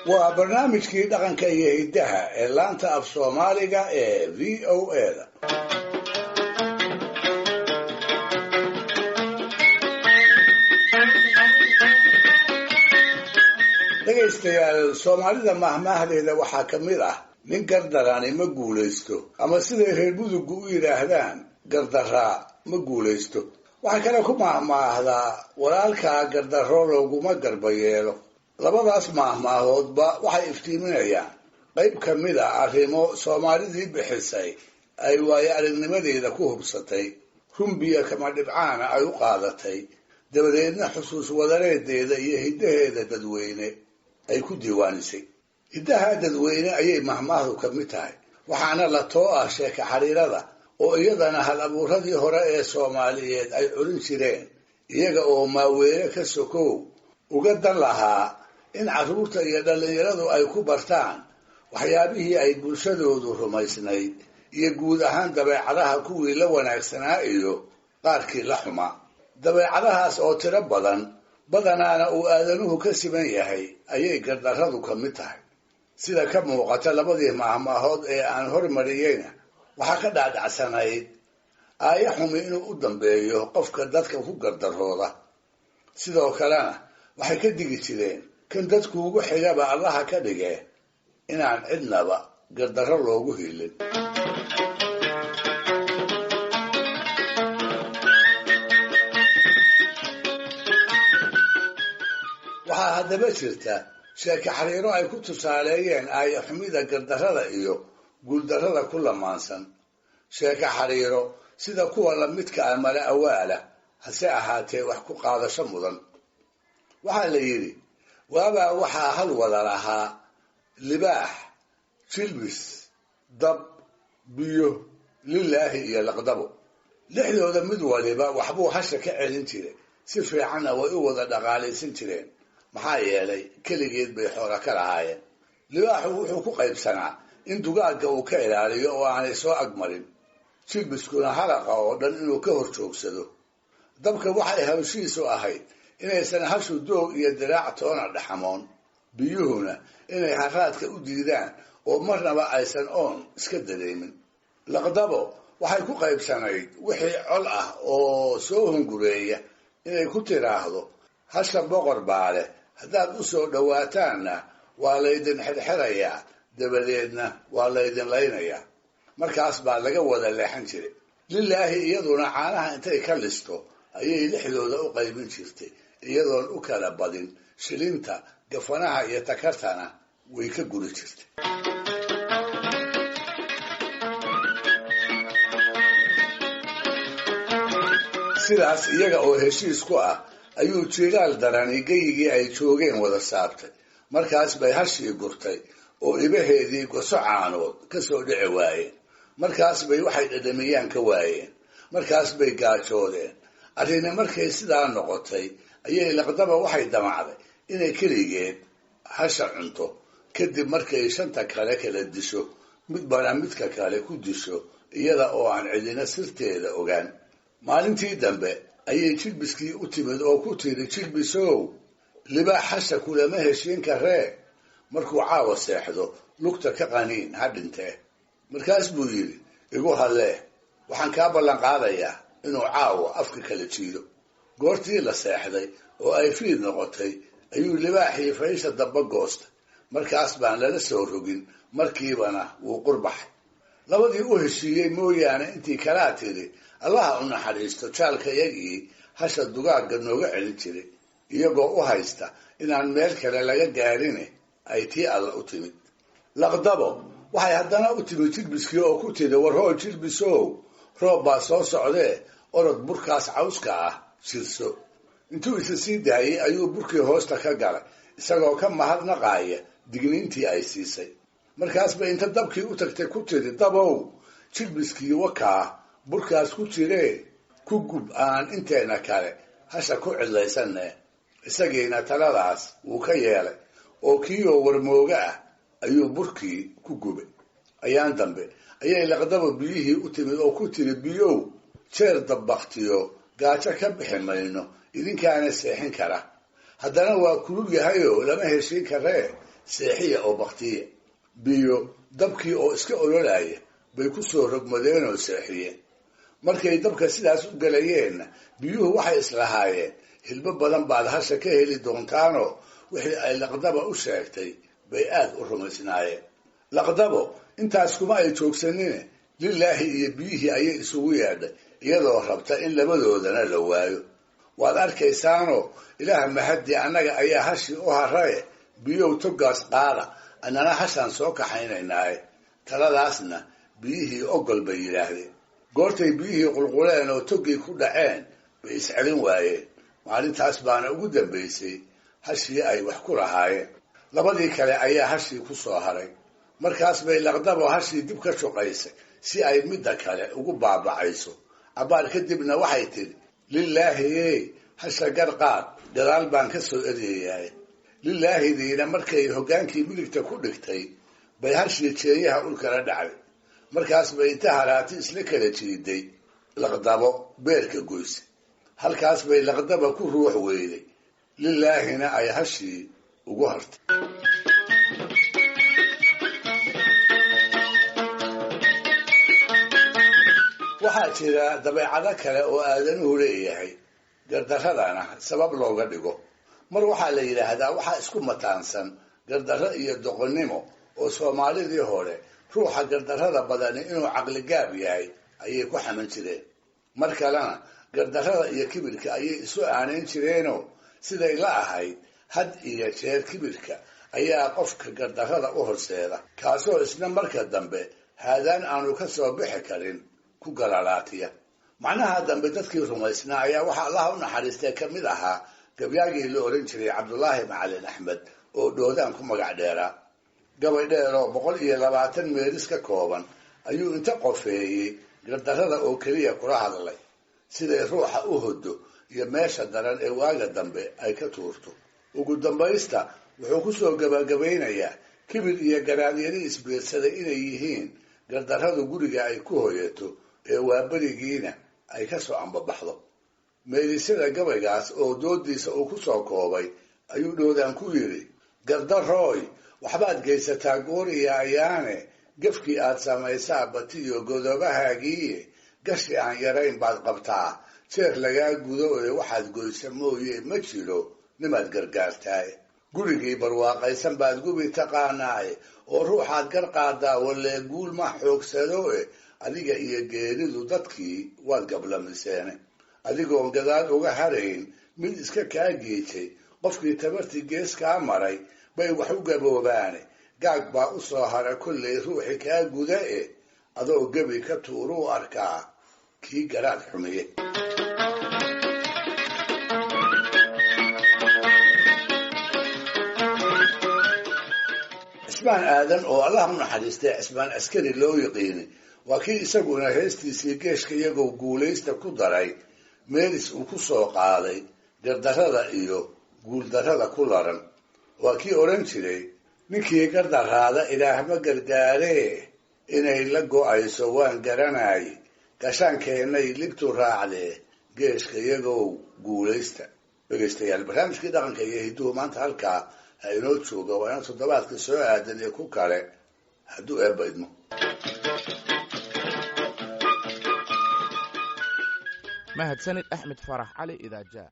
waa barnaamijkii dhaqanka iyo hiddaha ee laanta af Soomaaliga ee VOA-da. dhegaystayaal Soomaalida mahmahdeeda waxaa ka mid ah nin gardarani ma guulaysto ama siday reer Mudug u yiraahdaan gardaraa ma guulaysto. waxaa kale ku mahmaahdaa walaalka gardaro looguma garbayeelo. labadaas mahmaahoodba waxay iftiiminayaan qayb ka mid ah arrimo Soomaalidii bixisay ay waayo aragnimadeeda ku hubsatay, rumbiya kama dhibcaana ay u qaadatay, dabadeedna xusuus wadareedeeda iyo hiddaheeda dadweyne ay ku diiwaanisay. hiddaha dadweyne ayay mahmaahdu ka mid tahay, waxaana la too ah sheeko xariirada oo iyadana hal abuuradii hore ee Soomaaliyeed ay culin jireen, iyaga oo maaweene ka sokow uga dan lahaa in carruurta iyo dhallinyaradu ay ku bartaan waxyaabihii ay bulshadoodu rumaysnayd iyo guud ahaan dabeecadaha kuwii la wanaagsanaa iyo qaarkii la xumaa. dabeecadahaas oo tiro badanaana uu aadanuhu ka siman yahay ayay gardarradu ka mid tahay. sida ka muuqata labadii mahmaahood ee aan hormariyeyna waxaa ka dhaadhacsanayd aaya xumi inuu u dambeeyo qofka dadka ku gardarooda. sidoo kalena waxay ka digi jireen kan dadku ugu xigaba allaha ka dhige inaan cidnaba gardarro loogu hiilin. waxaa haddaba jirta sheeko xariiro ay ku tusaaleeyeen aaya xumida gardarrada iyo guuldarrada ku lamaansan. sheeko xariiro sida kuwa lamidka ah mala awaala, hase ahaatee wax ku qaadasho mudan. waxaa la yidhi waabaa waxaa hal wada lahaa libaax, jilbis, dab, biyo, lilaahi iyo laqdabo. lixdooda mid waliba waxbuu hasha ka celin jiray, si fiicanna way u wada dhaqaalaysan jireen. maxaa yeelay keligeed bay xoolo ka lahaayeen. libaaxu wuxuu ku qaybsanaa in dugaagga uu ka ilaaliyo oo aanay soo agmarin, jilbiskuna halaqa oo dhan inuu ka hor joogsado. dabka waxay hawshiisu ahayd inaysan hashu doog iyo diraac toona dhaxamoon, biyuhuna inay haraadka u diidaan oo marnaba aysan oon iska dareemin. laqdabo waxay ku qaybsanayd wixii col ah oo soo hungureeya inay ku tiraahdo hasha boqor baa leh, haddaad u soo dhowaataanna waa laydin xirxirayaa, dabadeedna waa laydin laynayaa. markaas baa laga wada leexan jiray. lilaahi iyaduna caanaha intay ka listo ayay lixdooda u qaybin jirtay, iyadoon u kala badin. shilinta, gafanaha iyo takartana way ka guri jirtay. sidaas iyaga oo heshiis ku ah ayuu jiiraal darani geyigii ay joogeen wada saabtay. markaas bay hashii gurtay oo ibaheedii goso caanood ka soo dhici waayeen. markaas bay waxay dhadhamiyaan ka waayeen. markaas bay gaajoodeen. arrini markay sidaa noqotay ayay laqdaba waxay damacday inay keligeed hasha cunto, kadib markay shanta kale kala disho, midbana midka kale ku disho, iyada oo aan cidina sirteeda ogaan. maalintii dambe ayay jilbiskii u timid oo ku tiri, jilbisow, libaax hasha kulama heshiin karee, markuu caawa seexdo lugta ka qaniin ha dhintee. markaas buu yidhi, igu hallee, waxaan kaa ballan qaadayaa inuu caawa afka kala jiido. goortii la seexday oo ay fiid noqotay ayuu libaaxii faysha damba goostay. markaas baan lala soo rogin, markiibana wuu qurbaxay. labadii u heshiiyey mooyaane intii kalaa tiri, allaha u naxariisto jaalkayagii hasha dugaagga nooga celin jiray, iyagoo u haysta inaan meel kale laga gaadhine ay tii alla u timid. laqdabo waxay haddana u timid jilbiskii oo ku tiri, warhoo jilbisow, roob baa soo socdee, orod burkaas cawska ah jirso. intuu isa sii daayey ayuu burkii hoosta ka galay, isagoo ka mahadnaqaaya digniintii ay siisay. markaas bay inta dabkii u tagtay ku tiri, dabow, jilbiskii wakaa burkaas ku jiree, ku gub aan inteena kale hasha ku cidlaysanne. isagiina taladaas wuu ka yeelay oo kiioo warmooga ah ayuu burkii ku gubay. ayaan dambe ayay laqdaba biyihii u timid oo ku tiri, biyow, jeer dabbaktiyo gaajo ka bixi mayno, idinkaana seexin kara. haddana waa kulul yahayoo lama heshiin karee, seexiya oo baktiya. biyo dabkii oo iska ololaya bay ku soo rogmadeen oo seexiyeen. markay dabka sidaas u galayeenna biyuhu waxay islahaayeen hilbo badan baad hasha ka heli doontaanoo wixii ay laqdaba u sheegtay bay aad u rumaysnaayeen. laqdabo intaas kuma ay joogsanine lilaahi iyo biyihii ayay isugu yeedhay iyadoo rabta in labadoodana la waayo. waad arkaysaanoo ilaah mahadii annaga ayaa hashii u haraye biyow togaas qaada annana hashaan soo kaxaynaynaaye. taladaasna biyihii ogol bay yidhaahdeen. goortay biyihii qulquleen oo togii ku dhaceen bay iscelin waayeen. maalintaas baana ugu dambaysay hashii ay wax ku lahaayeen. labadii kale ayaa hashii ku soo haray. markaas bay laqdabo hashii dib ka shuqaysay si ay midda kale ugu baabacayso. cabbaar kadibna waxay tidhi lilaahi hasha garqaad gadaal baan ka soo eryayahay. lilaahidiina markay hoggaankii midigta ku dhigtay bay hashii jeeyaha ulkala dhacday. markaas bay inta haraati isla kala jiiday laqdabo beerka goysay. halkaas bay laqdaba ku ruux weyday. lilaahina ay hashii ugu hartay. waxaa jira dabeecado kale oo aadanuhu leeyahay gardaradana sabab looga dhigo. mar waxaa la yidhaahdaa waxaa isku mataansan gardarro iyo doqonnimo oo soomaalidii hore ruuxa gardarrada badani inuu caqligaab yahay ayay ku xaman jireen. mar kalena gardarrada iyo kibirka ayay isu aanayn jireenoo siday la ahayd had iyo jeer kibirka ayaa qofka gardarrada u horseeda, kaasoo isna marka dambe haadaan aanu ka soo bixi karin ku galalaatiya. macnaha dambe dadkii rumaysnaa ayaa waxaa allaha u naxariistay ka mid ahaa gabyaagii la oran jiray cabdulaahi macalin axmed oo dhoodaan ku magac dheeraa. gabay dheeroo 120 meeris ka kooban ayuu inta qofeeyey gardarrada oo keliya kula hadlay siday ruuxa u hodo iyo meesha daran ee waaga dambe ay ka tuurto. ugu dambaysta wuxuu ku soo gabagabaynayaa kibir iyo garaadyari isbiirsaday inay yihiin gardarradu guriga ay ku hoyato ee waaberigiina ay ka soo ambabaxdo. meelisyada gabaygaas oo doodiisa uu ku soo koobay ayuu dhoodaan ku yidhi gardarooy waxbaad geysataa gooriya ayaane gefkii aad samaysaa batiyo godobahaagiiye gashi aan yarayn baad qabtaa jeer lagaa gudo ee waxaad goysa mooye ma jiro nimaad gargaartaaye. gurigii barwaaqaysan baad gubi taqaanaaye oo ruuxaad garqaadaa walee guul ma xoogsado adiga iyo geeridu dadkii waad gablamiseene. adigoon gadaal uga harayn mid iska kaa geejay qofkii tabartii gees kaa maray bay wax u gaboobaane gaag baa u soo hara kollay ruuxi kaa guda adoo gebi ka tuuruu arkaa kii garaad xumiye. cismaan aadan oo allah u naxariistay cismaan askari loo yiqiinay waa kii isaguna heestiisii geeshka iyagoo guulaysta ku daray meelis uu ku soo qaaday gardarrada iyo guuldarrada ku laran. waa kii odhan jiray ninkii gardaraada ilaah ma gargaaree inay la go'ayso waan garanay gashaankeennay libtu raacdee geeshka iyagoo guulaysta. dhegaystayaal barnaamijkii dhaqanka iyo hidduhu maanta halkaa ha inoo jooga. waa ina toddobaadka soo aadan iyo ku kale hadduu eebba idmo. mahadsanid axmed farax cali idaaja.